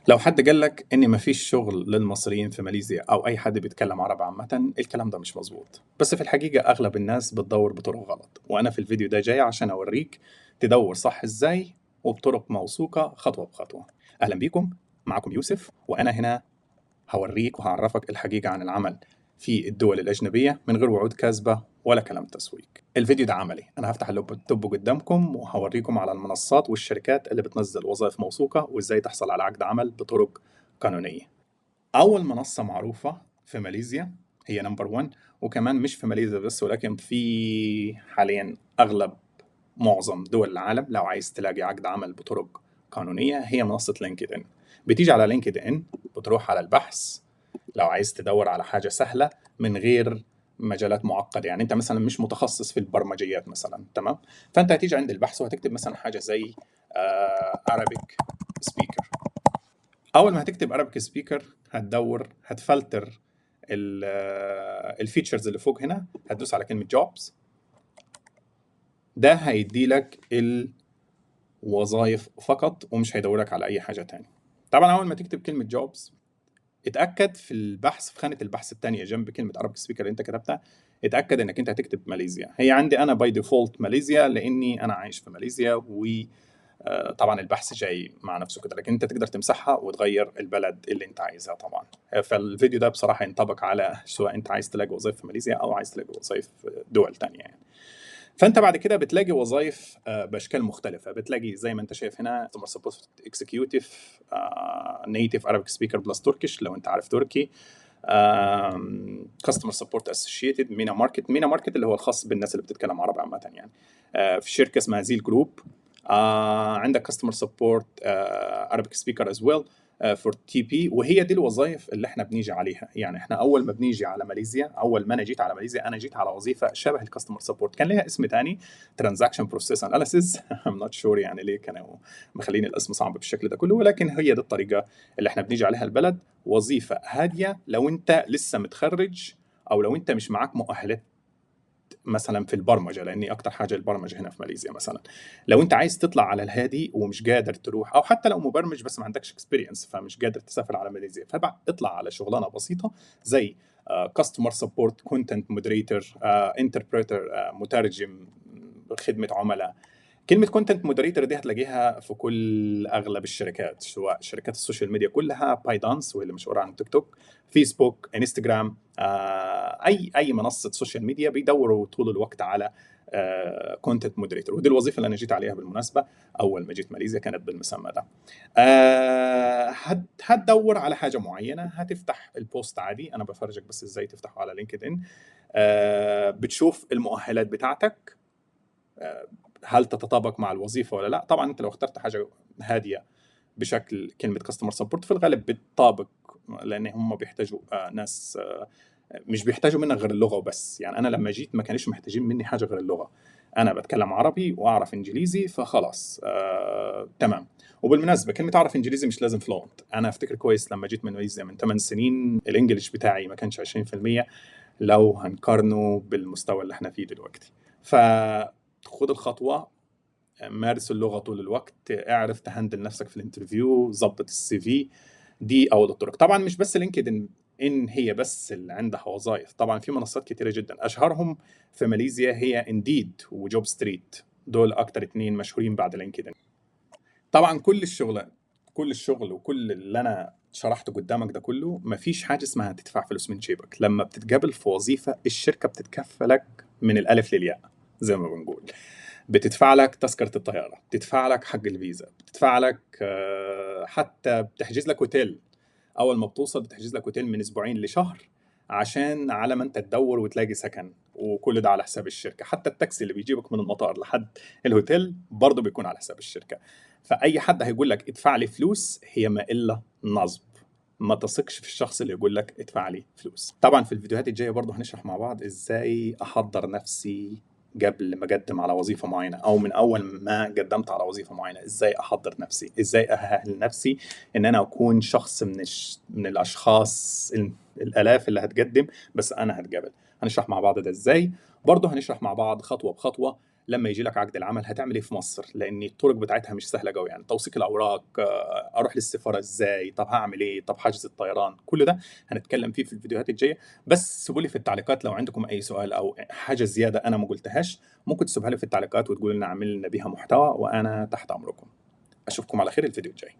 لو حد قال لك ان مفيش شغل للمصريين في ماليزيا او اي حد بيتكلم عربي عامه، الكلام ده مش مظبوط. بس في الحقيقه اغلب الناس بتدور بطرق غلط، وانا في الفيديو ده جاي عشان اوريك تدور صح ازاي وبطرق موثوقه خطوه بخطوه. اهلا بيكم، معكم يوسف، وانا هنا هوريك وهعرفك الحقيقه عن العمل في الدول الاجنبيه من غير وعود كاذبه ولا كلام تسويق. الفيديو ده عملي، انا هفتح اللابتوب قدامكم وهوريكم على المنصات والشركات اللي بتنزل وظائف موثوقه وازاي تحصل على عقد عمل بطرق قانونيه. اول منصه معروفه في ماليزيا هي نمبر 1، وكمان مش في ماليزيا بس ولكن في حاليا اغلب معظم دول العالم. لو عايز تلاقي عقد عمل بطرق قانونيه هي منصه لينكد ان. بتيجي على لينكد ان، بتروح على البحث. لو عايز تدور على حاجه سهله من غير مجالات معقده، يعني انت مثلا مش متخصص في البرمجيات مثلا، تمام؟ فانت هتيجي عند البحث وهتكتب مثلا حاجه زي Arabic speaker. اول ما هتكتب Arabic speaker هتدور، هتفلتر الفيتشرز اللي فوق هنا، هتدوس على كلمه جوبز. ده هيدي لك الوظائف فقط ومش هيدورك على اي حاجه تانية. طبعا اول ما تكتب كلمه جوبز، اتاكد في البحث في خانه البحث الثانيه جنب كلمه Arabic speaker اللي انت كتبتها، اتاكد انك انت هتكتب ماليزيا. هي عندي انا باي ديفولت ماليزيا لاني انا عايش في ماليزيا، و طبعا البحث جاي مع نفسه كده، لكن انت تقدر تمسحها وتغير البلد اللي انت عايزها طبعا. فالفيديو ده بصراحه ينطبق على سواء انت عايز تلاقي وظائف في ماليزيا او عايز تلاقي وظائف في دول تانية يعني. فانت بعد كده بتلاقي وظائف باشكال مختلفه. بتلاقي زي ما انت شايف هنا كاستمر سبورت اكسكيوتيف، نيتيف Arabic سبيكر بلس تركيش لو انت عارف تركي، كاستمر سبورت اسوشيتد، مينا ماركت. مينا ماركت اللي هو الخاص بالناس اللي بتتكلم عربي عامه يعني. في شركه اسمها زيل جروب. عندك كاستمر سبورت Arabic سبيكر از ويل فور تي بي. وهي دي الوظائف اللي احنا بنيجي عليها. يعني احنا اول ما بنيجي على ماليزيا، اول ما انا جيت على ماليزيا، انا جيت على وظيفه شبه الكاستمر سبورت، كان لها اسم ثاني، ترانزاكشن بروسيس اناليسيز. ام نوت شور يعني ليه كانوا مخلين الاسم صعب بالشكل ده كله، ولكن هي دي الطريقه اللي احنا بنيجي عليها البلد. وظيفه هاديه لو انت لسه متخرج، او لو انت مش معاك مؤهلات مثلا في البرمجه، لاني اكتر حاجه البرمجه هنا في ماليزيا مثلا. لو انت عايز تطلع على الهادي ومش قادر تروح، او حتى لو مبرمج بس ما عندكش اكسبيرينس فمش قادر تسافر على ماليزيا، فاطلع على شغلانه بسيطه زي كاستمر سبورت، كونتنت مودريتور، انتربريتر، مترجم، خدمه عملاء. كلمة كونتنت مودريتور دي هتلاقيها في كل أغلب الشركات، سواء شركات السوشيال ميديا كلها، بايدانس واللي مشهورة عن تيك توك، فيسبوك، انستجرام، أي منصة سوشيال ميديا بيدوروا طول الوقت على كونتنت مودريتور. ودي الوظيفة اللي أنا جيت عليها بالمناسبة. أول ما جيت ماليزيا كانت بالمسمى ده. هتدور على حاجة معينة، هتفتح البوست عادي، أنا بفرجك بس إزاي تفتحه على لينكد إن. بتشوف المؤهلات بتاعتك، هل تتطابق مع الوظيفه ولا لا. طبعا انت لو اخترت حاجه هاديه بشكل كلمه كاستمر سبورت في الغالب بتطابق، لان هم بيحتاجوا ناس مش بيحتاجوا منك غير اللغه وبس. يعني انا لما جيت ما كانوش محتاجين مني حاجه غير اللغه، انا بتكلم عربي واعرف انجليزي فخلاص تمام. وبالمناسبه كلمه اعرف انجليزي مش لازم فلونت. انا افتكر كويس لما جيت من ماليزيا من 8 سنين الانجليش بتاعي ما كانش 20% لو هنقارنه بالمستوى اللي احنا فيه دلوقتي. فخد الخطوه، مارس اللغه طول الوقت، اعرف تهندل نفسك في الانترفيو، ظبط السي في. دي اول الطرق. طبعا مش بس لينكد ان هي بس اللي عندها وظائف، طبعا في منصات كتيره جدا. اشهرهم في ماليزيا هي انديد وجوب ستريت، دول اكتر اتنين مشهورين بعد لينكد ان. طبعا كل الشغل وكل اللي انا شرحته قدامك ده كله، مفيش حاجه اسمها تدفع فلوس من جيبك. لما بتتقابل في وظيفه الشركه بتتكفلك من الالف للياء زي ما بنقول. بتدفع لك تذكرة الطيارة، بتدفع لك حق الفيزا، بتدفع لك حتى بتحجز لك اوتيل. اول ما بتوصل بتحجز لك اوتيل من اسبوعين لشهر، عشان على ما انت تدور وتلاقي سكن، وكل ده على حساب الشركة. حتى التاكسي اللي بيجيبك من المطار لحد الهوتيل برضه بيكون على حساب الشركة. فأي حد هيقول لك ادفع لي فلوس هي ما إلا نصب. ما تثقش في الشخص اللي يقول لك ادفع لي فلوس. طبعا في الفيديوهات الجايه برضه هنشرح مع بعض ازاي احضر نفسي قبل ما اقدم على وظيفه معينه، او من اول ما قدمت على وظيفه معينه ازاي احضر نفسي، ازاي اهل نفسي ان انا اكون شخص من الاشخاص الالاف اللي هتقدم، بس انا هتقبل. هنشرح مع بعض ده ازاي. برضه هنشرح مع بعض خطوه بخطوه لما يجي لك عقد العمل هتعمل ايه في مصر، لان الطرق بتاعتها مش سهله قوي، يعني توثيق الاوراق، اروح للسفاره ازاي، طب هعمل ايه، طب حجز الطيران، كل ده هنتكلم فيه في الفيديوهات الجايه. بس سيبوا لي في التعليقات لو عندكم اي سؤال او حاجه زياده انا ما قلتهاش، ممكن تسيبها لي في التعليقات وتقولوا لنا عملنا بيها محتوى، وانا تحت امركم. اشوفكم على خير الفيديو الجاي.